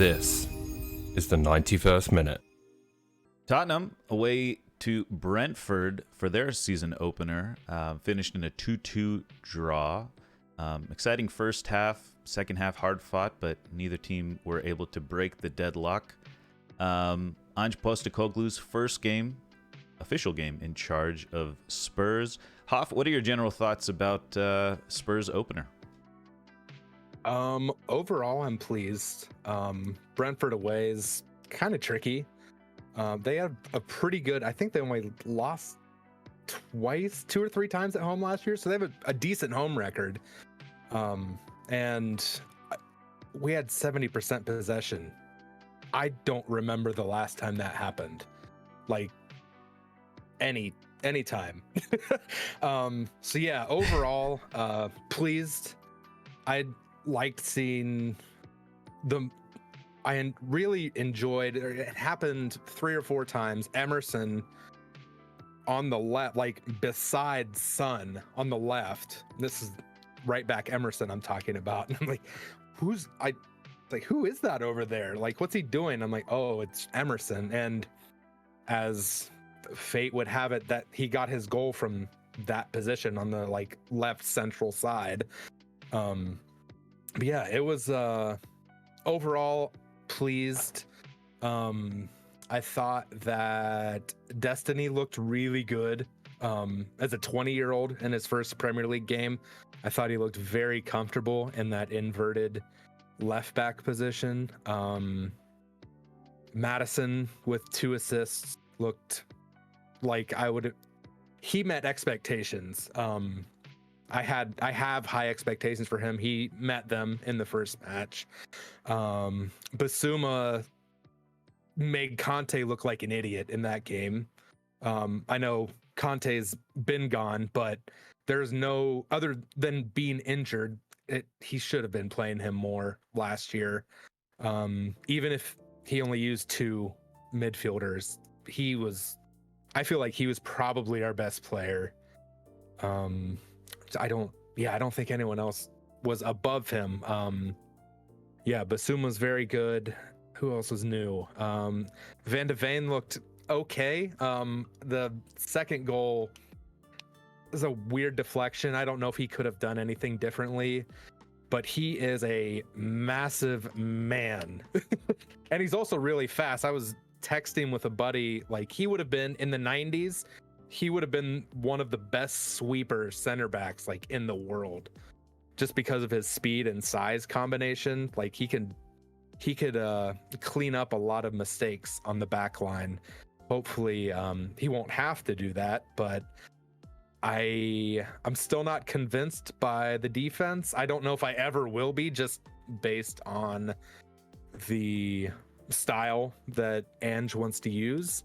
This is the 91st minute. Tottenham away to Brentford for their season opener, finished in a 2-2 draw. Exciting first half, second half hard fought, but neither team were able to break the deadlock. Ange Postecoglu's first game, official game, in charge of Spurs. Hoff, what are your general thoughts about Spurs opener? Overall, I'm pleased. Brentford away is kind of tricky. They had a pretty good, I think they only lost twice, 2 or 3 times at home last year. So they have a decent home record. And we had 70% possession. I don't remember the last time that happened. Like any time. So yeah, overall, pleased. I liked seeing I really enjoyed, it happened 3 or 4 times. Emerson on the left, like beside Son on the left. This is right back Emerson I'm talking about. And I'm like, who is that over there? Like, what's he doing? I'm like, oh, it's Emerson. And as fate would have it, that he got his goal from that position on the like left central side. But yeah, it was overall pleased. I thought that Destiny looked really good as a 20-year-old in his first Premier League game. I thought he looked very comfortable in that inverted left back position. Madison with 2 assists looked like he met expectations. I have high expectations for him. He met them in the first match. Basuma made Conte look like an idiot in that game. I know Conte's been gone, but there's no other than being injured. He should have been playing him more last year. Even if he only used 2 midfielders, I feel like he was probably our best player. I don't think anyone else was above him. Basuma was very good. Who else was new? Van de Ven looked okay. The second goal is a weird deflection. I don't know if he could have done anything differently, but he is a massive man. And he's also really fast. I was texting with a buddy, like he would have been in the 90s. He would have been one of the best sweeper center backs like in the world, just because of his speed and size combination. Like he could clean up a lot of mistakes on the back line. Hopefully he won't have to do that, but I'm still not convinced by the defense. I don't know if I ever will be, just based on the style that Ange wants to use.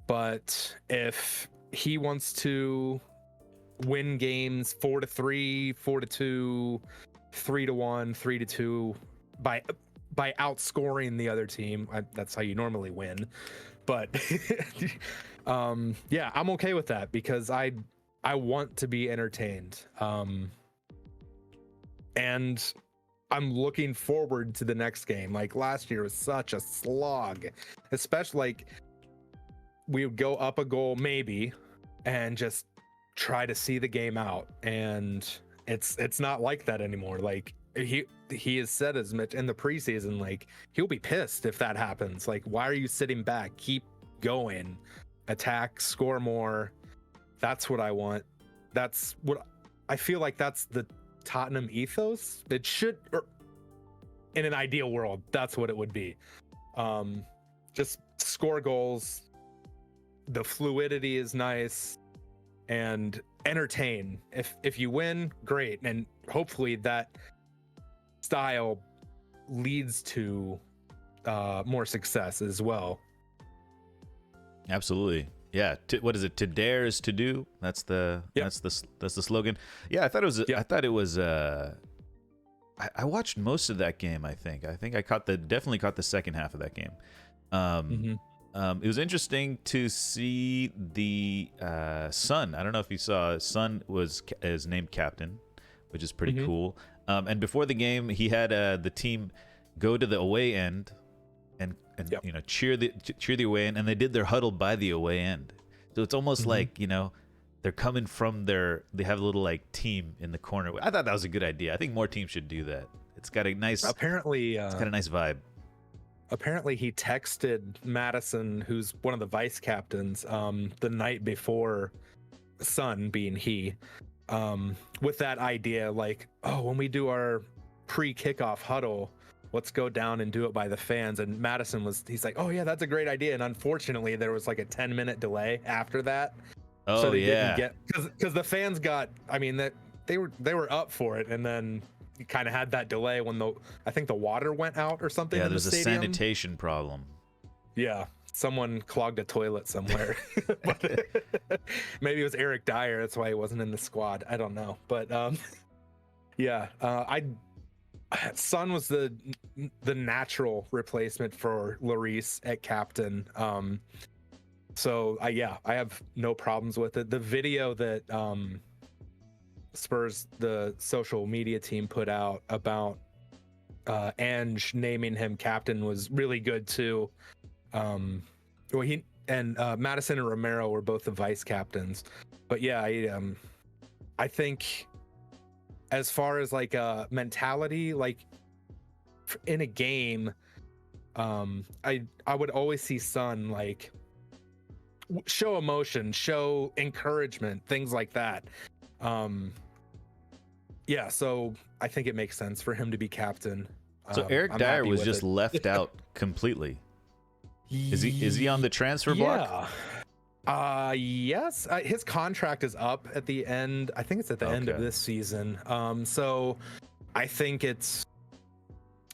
But if he wants to win games 4-3, 4-2, 3-1, 3-2 by outscoring the other team, that's how you normally win. But yeah, I'm okay with that because I want to be entertained. And I'm looking forward to the next game. Like last year was such a slog, especially like we would go up a goal maybe and just try to see the game out, and it's not like that anymore. Like he has said as much in the preseason, like he'll be pissed if that happens. Like, why are you sitting back? Keep going, attack, score more. That's what I want. That's what I feel like. That's the Tottenham ethos. It should, or in an ideal world, that's what it would be. Just score goals. The fluidity is nice, and entertain. If you win, great, and hopefully that style leads to more success as well. Absolutely. Yeah. What is it? To dare is to do. That's the slogan. Yeah. I thought it was. I watched most of that game. I think I definitely caught the second half of that game. It was interesting to see the Son. I don't know if you saw, Son is named captain, which is pretty cool. And before the game, he had the team go to the away end and Yep. you know, cheer the away end, and they did their huddle by the away end. So it's almost like, you know, they're coming from they have a little like team in the corner. I thought that was a good idea. I think more teams should do that. It's got a nice Apparently, it's got a nice vibe. apparently he texted Madison, who's one of the vice captains, the night before, Son being he, with that idea, like, oh, when we do our pre-kickoff huddle, let's go down and do it by the fans. And he's like, oh yeah, that's a great idea. And unfortunately, there was like a 10-minute delay after that. Oh, so they yeah. didn't get, because the fans got, I mean, that they were up for it, and then you kind of had that delay when I think the water went out or something. Yeah, in there's the a stadium. sanitation problem. Yeah, someone clogged a toilet somewhere. But maybe it was Eric Dyer. That's why he wasn't in the squad. I don't know. But yeah, Son was the natural replacement for Lloris at captain. So I have no problems with it. The video that Spurs, the social media team, put out about Ange naming him captain was really good too. Well, he and Madison and Romero were both the vice captains. But yeah, I think as far as like a mentality, like in a game, I would always see Son like show emotion, show encouragement, things like that. Yeah, so I think it makes sense for him to be captain. So Eric I'm Dyer happy was with just it. left out completely. Is he on the transfer block? Yeah. Yes. His contract is up at the end. I think it's at the end of Okay. this season. So I think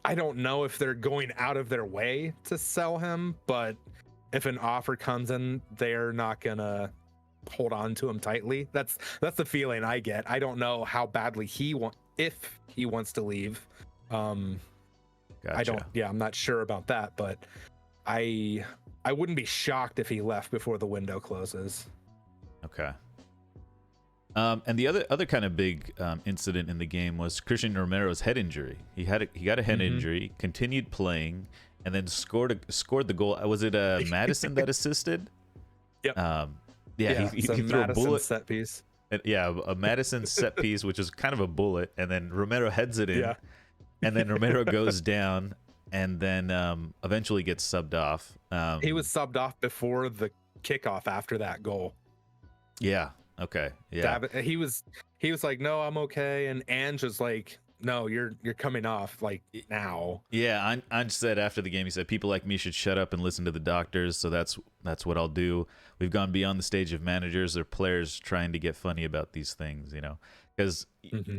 I don't know if they're going out of their way to sell him, but if an offer comes in, they're not gonna hold on to him tightly. That's the feeling I get. I don't know how badly if he wants to leave. Gotcha. I'm not sure about that, but I wouldn't be shocked if he left before the window closes. Okay. And the other kind of big incident in the game was Christian Romero's head injury. He got a head injury, continued playing, and then scored the goal. Was it Madison that assisted? Yep. He so threw a bullet set piece. Yeah, a Madison set piece, which is kind of a bullet, and then Romero heads it in, Yeah. and then Romero goes down, and then eventually gets subbed off. He was subbed off before the kickoff after that goal. Yeah. Okay. Yeah. He was like, no, I'm okay, and Ange was like, no, you're coming off like now. Yeah. Ange said after the game, he said, people like me should shut up and listen to the doctors. So that's what I'll do. We've gone beyond the stage of managers or players trying to get funny about these things, you know, because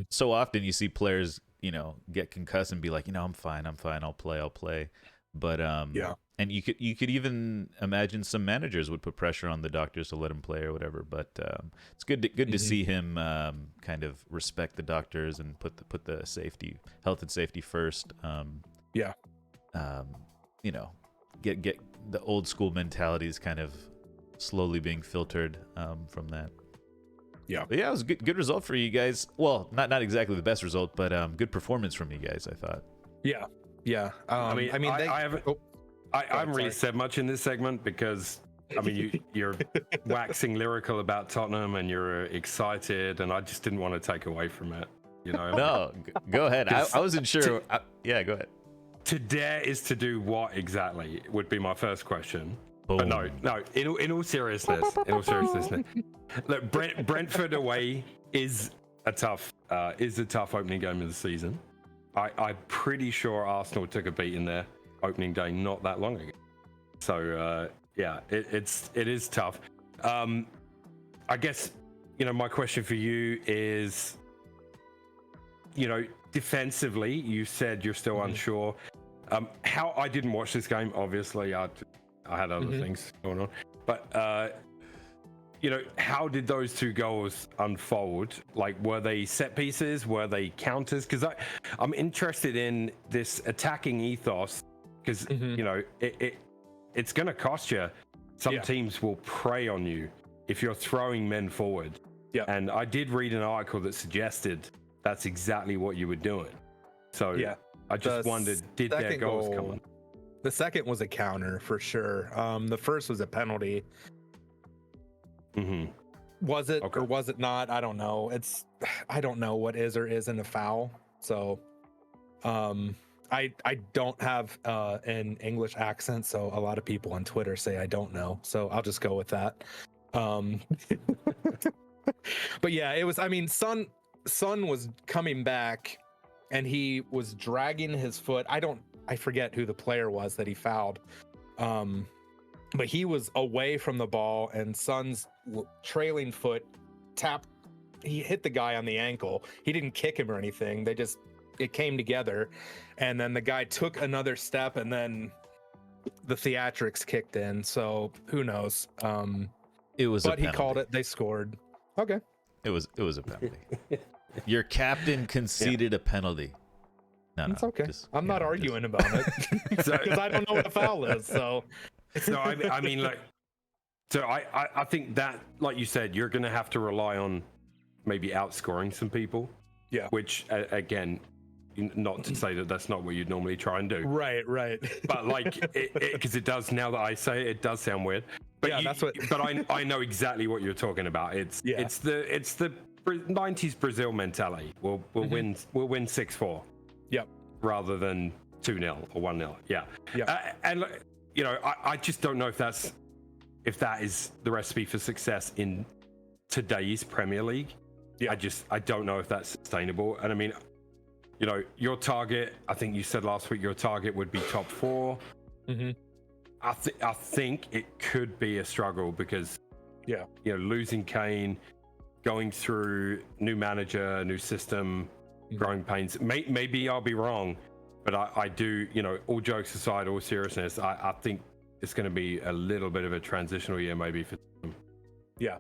so often you see players, you know, get concussed and be like, you know, I'm fine, I'll play. But Yeah. and you could even imagine some managers would put pressure on the doctors to let him play or whatever. But it's good to see him kind of respect the doctors and put the health and safety first. Yeah. You know, get the old school mentalities kind of slowly being filtered from that. Yeah. But yeah, it was a good result for you guys. Well, not exactly the best result, but good performance from you guys, I thought. Yeah. Yeah. I haven't really sorry. said much in this segment because, I mean, you're waxing lyrical about Tottenham and you're excited, and I just didn't want to take away from it. You know. No, go ahead. I wasn't sure. Yeah, go ahead. To dare is to do what exactly would be my first question. Boom. But no. In all seriousness, look, Brentford away is a tough opening game of the season. I'm pretty sure Arsenal took a beating there opening day not that long ago. So yeah, it is tough. I guess, you know, my question for you is, you know, defensively, you said you're still unsure. How I didn't watch this game, obviously. I had other things going on, but you know, how did those two goals unfold? Like, were they set pieces? Were they counters? Because I'm interested in this attacking ethos. Because you know, it's going to cost you. Some teams will prey on you if you're throwing men forward. Yeah. And I did read an article that suggested that's exactly what you were doing. So I just The wondered, did their second goals goal- come on? The second was a counter for sure. The first was a penalty. Hmm. Was it Okay. or was it not? I don't know. I don't know what is or isn't a foul. So, I don't have an English accent, so a lot of people on Twitter say I don't know. So I'll just go with that. But yeah, it was. I mean, Son was coming back, and he was dragging his foot. I forget who the player was that he fouled. But he was away from the ball, and Son's trailing foot he hit the guy on the ankle. He didn't kick him or anything. It came together, and then the guy took another step, and then the theatrics kicked in. So who knows? It was. But he called it. They scored. Okay. It was a penalty. Your captain conceded a penalty. No, It's okay. I'm you not know, arguing about it because I don't know what a foul is. So So I mean, like, so I think that, like you said, you're going to have to rely on maybe outscoring some people. Yeah. Which again, not to say that that's not what you'd normally try and do. right. But like, because it does, now that I say it, it does sound weird. But Yeah, that's what- But I know exactly what you're talking about. It's the 90s Brazil mentality. We'll win 6-4. Yep. Rather than 2-0 or 1-0. Yeah. Yeah. And you know, I just don't know if that is the recipe for success in today's Premier League. Yeah. I don't know if that's sustainable. And I mean, you know, your target, I think you said last week, your target would be top 4. Mm-hmm. I think it could be a struggle because, Yeah. you know, losing Kane, going through new manager, new system, growing pains. Maybe I'll be wrong, but I do, you know, all jokes aside, all seriousness, I think it's going to be a little bit of a transitional year maybe for them. Yeah.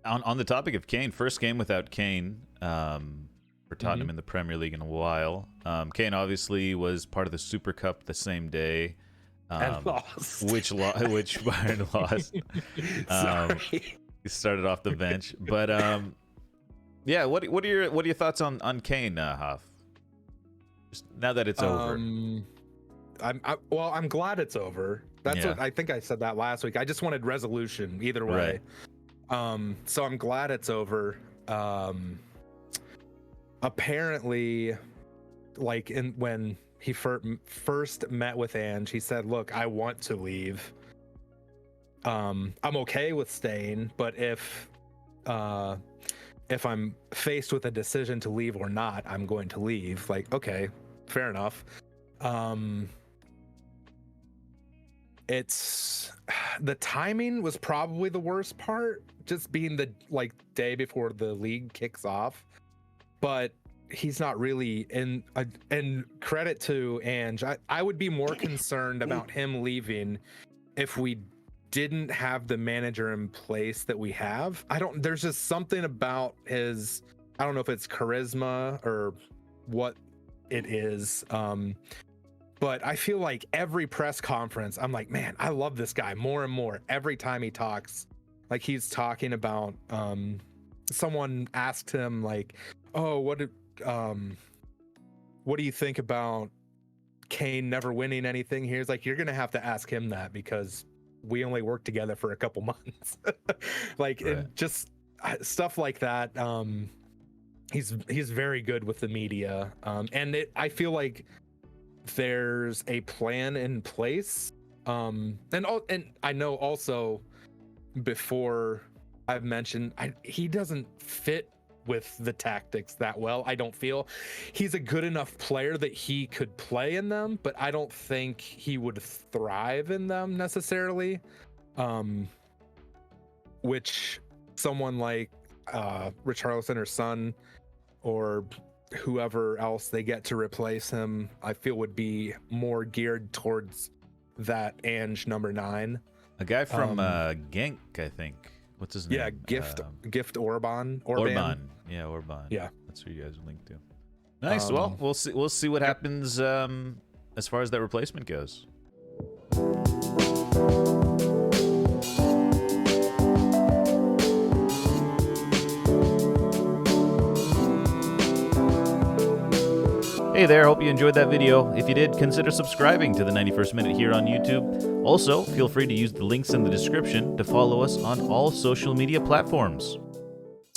On the topic of Kane, first game without Kane for Tottenham in the Premier League in a while. Kane obviously was part of the Super Cup the same day. And lost. Which Bayern lost. Sorry. He started off the bench, but yeah. What are your thoughts on Kane, Hoff? Just now that it's over. I'm glad it's over. That's Yeah. what I think I said that last week. I just wanted resolution either way. So I'm glad it's over. Apparently, like when he first met with Ange, he said, "Look, I want to leave. I'm okay with staying, but if I'm faced with a decision to leave or not, I'm going to leave." Like, okay, fair enough. It's the timing was probably the worst part, just being the day before the league kicks off. But he's not really in. And credit to Ange, I would be more concerned about him leaving if we didn't have the manager in place that we have. There's just something about his, I don't know if it's charisma or what it is. But I feel like every press conference, I'm like, man, I love this guy more and more. Every time he talks, like he's talking about, someone asked him like, oh, what do you think about Kane never winning anything here? He's like, you're going to have to ask him that because we only worked together for a couple months. Like, Right. and just stuff like that. He's very good with the media. And I feel like there's a plan in place. And I know also before I've mentioned, he doesn't fit with the tactics that well. I don't feel he's a good enough player that he could play in them, but I don't think he would thrive in them necessarily. Which someone like Richarlison or Son or whoever else they get to replace him, I feel would be more geared towards that Ange number 9. A guy from Genk, I think. What's his name? Yeah, Gift Orban. Orban. Yeah, Orban. Yeah. That's who you guys are linked to. Nice. Well, we'll see what happens as far as that replacement goes. Hey there, hope you enjoyed that video. If you did, consider subscribing to the 91st Minute here on YouTube. Also, feel free to use the links in the description to follow us on all social media platforms.